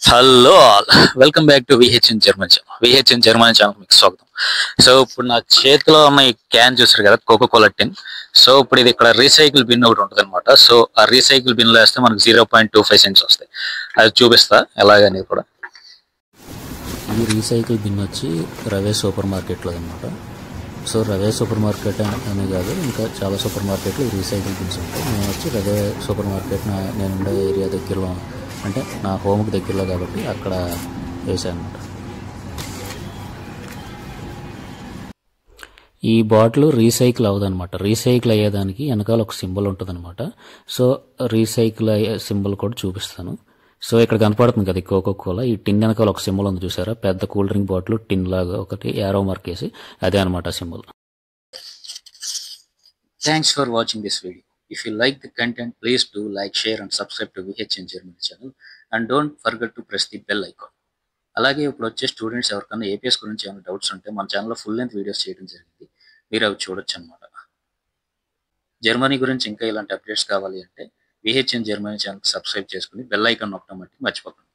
Hello all, welcome back to VHN German channel. VHN German channel మీకు స్వాగతం. So ఇప్పుడు నా చేతిలో ఉన్న ఈ క్యాన్ చూసారు కదా, కోకో కోలా టిన్. సో ఇప్పుడు ఇది ఇక్కడ రీసైకిల్ బిన్ ఒకటి ఉంటుంది అనమాట. సో ఆ రీసైకిల్ బిన్ లో వేస్తే మనకు 0.25 సెంట్స్ వస్తాయి. అది చూపిస్తా ఎలాగనేది కూడా. ఈ రీసైకిల్ బిన్ వచ్చి రవే సూపర్ మార్కెట్లో అనమాట. సో రవే సూపర్ మార్కెట్ అనే కాదు, ఇంకా చాలా సూపర్ మార్కెట్లు ఈ రీసైకిల్ బిన్స్ ఉంటాయి. నేను వచ్చి రవే సూపర్ మార్కెట్ నేను ఉండే ఏరియా దగ్గరలో, అంటే నా హోమ్కి దగ్గరలో కాబట్టి అక్కడ వేసాను అనమాట. ఈ బాటిల్ రీసైకిల్ అవ్వదనమాట. రీసైకిల్ అయ్యేదానికి వెనకాల ఒక సింబల్ ఉంటుంది అనమాట. సో రీసైకిల్ అయ్యే సింబల్ కూడా చూపిస్తాను. సో ఇక్కడ కనపడుతుంది కదా కోకో కోలా, ఈ టిన్ వెనకాల ఒక సింబల్ ఉంది చూసారా, పెద్ద కూల్ డ్రింక్ బాటిల్ టిన్ లాగా ఒకటి యారో మార్క్ వేసి, అదే అనమాట symbol. Thanks for watching this video. If you like the content, please do like, share and subscribe to VHN German channel and don't forget to press the bell icon. అలాగే ఇప్పుడు వచ్చే students ఎవరికైనా APS గురించి ఏమైనా doubts ఉంటే మన ఛానల్లో full length videos చేయడం జరిగింది, మీరు అవి చూడొచ్చు అనమాట. జర్మనీ గురించి ఇంకా ఇలాంటి అప్డేట్స్ కావాలి అంటే VHN జర్మనీ ఛానల్కి సబ్స్క్రైబ్ చేసుకుని బెల్ ఐకాన్ నొక్కడం మర్చిపోకండి.